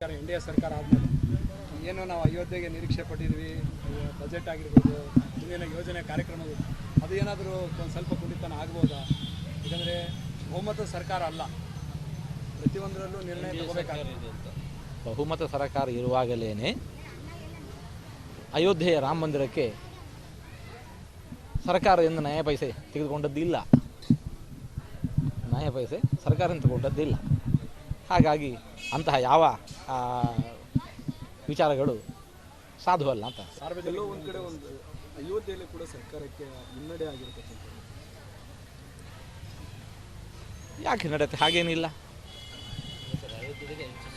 India ಸರ್ಕಾರ ಆದಮೇಲೆ ಏನು ನಾವು ಅಯೋಧ್ಯೆಗೆ ನಿರೀಕ್ಷೆ ಪಟ್ಟಿದ್ವಿ, ಬಜೆಟ್ ಆಗಿರ್ಬೋದು, ಮುಂದಿನ ಯೋಜನೆ ಕಾರ್ಯಕ್ರಮಗಳು ಅದು ಏನಾದರೂ ಒಂದು ಸ್ವಲ್ಪ ಕುಂಠಿತನ ಆಗ್ಬೋದಾ? ಯಾಕಂದರೆ ಬಹುಮತ ಸರ್ಕಾರ ಅಲ್ಲ, ಪ್ರತಿಯೊಂದರಲ್ಲೂ ನಿರ್ಣಯ ತಗೋಬೇಕಾಗುತ್ತೆ. ಬಹುಮತ ಸರ್ಕಾರ ಇರುವಾಗಲೇ ಅಯೋಧ್ಯೆಯ ರಾಮ ಮಂದಿರಕ್ಕೆ ಸರ್ಕಾರದಿಂದ ನಯ ಪೈಸೆ ತೆಗೆದುಕೊಂಡದ್ದಿಲ್ಲ, ನಯ ಪೈಸೆ ಸರ್ಕಾರದಿಂದ ತಗೊಂಡದ್ದಿಲ್ಲ. ಹಾಗಾಗಿ ಅಂತಹ ಯಾವ ವಿಚಾರಗಳು ಸಾಧುವಲ್ಲ ಅಂತ. ಎಲ್ಲೋ ಒಂದು ಕಡೆ ಒಂದು ಅಯೋಧ್ಯೆಯಲ್ಲಿ ಕೂಡ ಸರ್ಕಾರಕ್ಕೆ ಮುನ್ನಡೆ ಆಗಿರ್ತಕ್ಕಂಥ ಯಾಕೆ ನಡೆಯುತ್ತೆ? ಹಾಗೇನಿಲ್ಲ.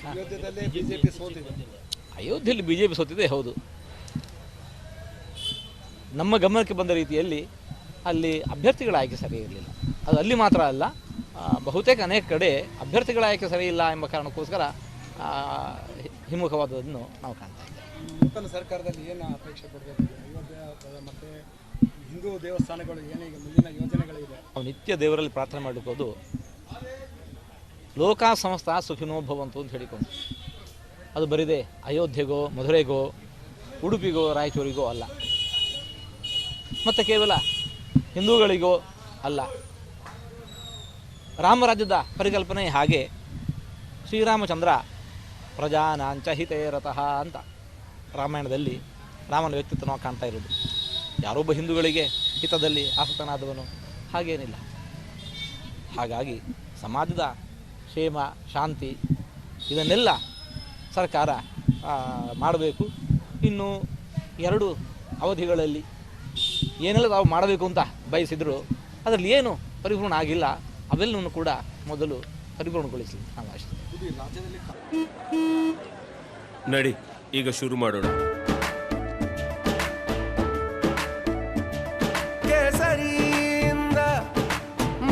ಅಯೋಧ್ಯೆಯಲ್ಲೇ ಬಿಜೆಪಿ ಸೋತಿದೆ. ಅಯೋಧ್ಯೆಯಲ್ಲಿ ಬಿಜೆಪಿ ಸೋತಿದೆ, ಹೌದು. ನಮ್ಮ ಗಮನಕ್ಕೆ ಬಂದ ರೀತಿಯಲ್ಲಿ ಅಲ್ಲಿ ಅಭ್ಯರ್ಥಿಗಳ ಆಯ್ಕೆ ಸರಿ ಇರಲಿಲ್ಲ. ಅದು ಅಲ್ಲಿ ಮಾತ್ರ ಅಲ್ಲ, ಬಹುತೇಕ ಅನೇಕ ಕಡೆ ಅಭ್ಯರ್ಥಿಗಳ ಆಯ್ಕೆ ಸರಿ ಇಲ್ಲ ಎಂಬ ಕಾರಣಕ್ಕೋಸ್ಕರ ಹಿಮ್ಮುಖವಾದದನ್ನು ನಾವು ಕಾಣ್ತಾ ಇದ್ದೇವೆ. ನೂತನ ಸರ್ಕಾರದಲ್ಲಿ ಏನು ಅಪೇಕ್ಷೆ ಪಡಬೇಕು? ಅಯೋಧ್ಯೆ ಮತ್ತು ಹಿಂದೂ ದೇವಸ್ಥಾನಗಳು ಏನೀಗ ಮುಂದಿನ ಯೋಜನೆಗಳಿದೆ, ನಾವು ನಿತ್ಯ ದೇವರಲ್ಲಿ ಪ್ರಾರ್ಥನೆ ಮಾಡಲಿಕ್ಕೋದು ಲೋಕ ಸಮಸ್ತ ಸುಖಿನೋ ಭವಂತು ಅಂತ ಹೇಳಿಕೊಂಡು. ಅದು ಬರಿದೆ ಅಯೋಧ್ಯೆಗೋ, ಮಧುರೆಗೋ, ಉಡುಪಿಗೋ, ರಾಯಚೂರಿಗೋ ಅಲ್ಲ, ಮತ್ತು ಕೇವಲ ಹಿಂದೂಗಳಿಗೋ ಅಲ್ಲ. ರಾಮರಾಜ್ಯದ ಪರಿಕಲ್ಪನೆ ಹಾಗೆ ಶ್ರೀರಾಮಚಂದ್ರ ಪ್ರಜಾನಾಂಚ ಹಿತೇ ರತಃ ಅಂತ ರಾಮಾಯಣದಲ್ಲಿ ರಾಮನ ವ್ಯಕ್ತಿತ್ವ ನಾವು ಕಾಣ್ತಾ ಇರೋದು. ಯಾರೊಬ್ಬ ಹಿಂದೂಗಳಿಗೆ ಹಿತದಲ್ಲಿ ಆಸಕ್ತನಾದವನು ಹಾಗೇನಿಲ್ಲ. ಹಾಗಾಗಿ ಸಮಾಜದ ಕ್ಷೇಮ, ಶಾಂತಿ ಇದನ್ನೆಲ್ಲ ಸರ್ಕಾರ ಮಾಡಬೇಕು. ಇನ್ನು 2 ಅವಧಿಗಳಲ್ಲಿ ಏನೆಲ್ಲ ತಾವು ಮಾಡಬೇಕು ಅಂತ ಬಯಸಿದ್ರು ಅದರಲ್ಲಿ ಏನು ಪರಿಪೂರ್ಣ ಆಗಿಲ್ಲ, ಅವೆಲ್ಲವನ್ನು ಕೂಡ ಮೊದಲು ಪರಿಪೂರ್ಣಗೊಳಿಸಿ ನಾವು ಅಷ್ಟೇ. ನಡಿ ಈಗ ಶುರು ಮಾಡೋಣ. ಕೇಸರಿಯಿಂದ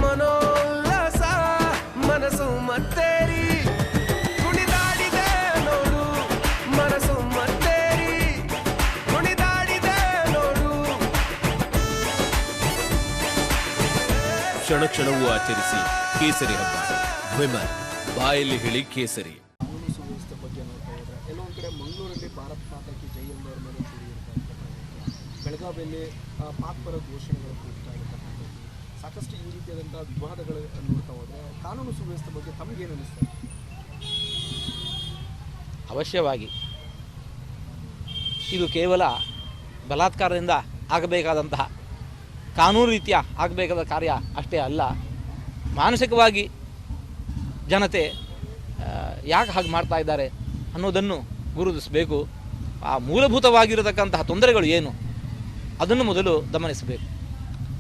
ಮನೋಲ್ಲಾಸ ಮನಸ್ಸು ಮತ್ತೇರಿ ಕುಣಿದಾಡಿದೆ ನೋಡು, ಮನಸ್ಸು ಮತ್ತೇರಿ ಕುಣಿದಾಡಿದೆ ನೋಡು. ಕ್ಷಣ ಕ್ಷಣವೂ ಆಚರಿಸಿ ಕೇಸರಿ ಹಬ್ಬ. ವಿಮಲ್ ಬಾಯಲ್ಲಿ ಹೇಳಿ ಕೇಸರಿ. ಕಾನೂನು ಸುವ್ಯವಸ್ಥೆ ಬಗ್ಗೆ ನೋಡ್ತಾ ಇದ್ದಾರೆ. ಕೆಲವೊಂದು ಕಡೆ ಮಂಗಳೂರಲ್ಲಿ ಭಾರತ್ ಮಾತಾ ಕಿ ಜೈ ಎಂಬವರ ಮೇಲೆ ಕೂಡಿರ್ತಕ್ಕಂಥದ್ದು, ಬೆಳಗಾವಿಯಲ್ಲಿ ಪಾಕ್ ಪರ ಘೋಷಣೆಗಳು ಕೂಗ್ತಾ ಇರ್ತಕ್ಕಂಥದ್ದು, ಸಾಕಷ್ಟು ಈ ರೀತಿಯಾದಂಥ ವಿವಾದಗಳು ನೋಡ್ತಾ ಹೋದರೆ ಕಾನೂನು ಸುವ್ಯವಸ್ಥೆ ಬಗ್ಗೆ ತಮಗೇನು ಅನ್ನಿಸ್ತದೆ? ಅವಶ್ಯವಾಗಿ ಇದು ಕೇವಲ ಬಲಾತ್ಕಾರದಿಂದ ಆಗಬೇಕಾದಂತಹ ಕಾನೂನು ರೀತಿಯ ಆಗಬೇಕಾದ ಕಾರ್ಯ ಅಷ್ಟೇ ಅಲ್ಲ. ಮಾನಸಿಕವಾಗಿ ಜನತೆ ಯಾಕೆ ಹಾಗೆ ಮಾಡ್ತಾ ಇದ್ದಾರೆ ಅನ್ನೋದನ್ನು ಗುರುತಿಸಬೇಕು. ಆ ಮೂಲಭೂತವಾಗಿರತಕ್ಕಂತಹ ತೊಂದರೆಗಳು ಏನು ಅದನ್ನು ಮೊದಲು ಗಮನಿಸಬೇಕು.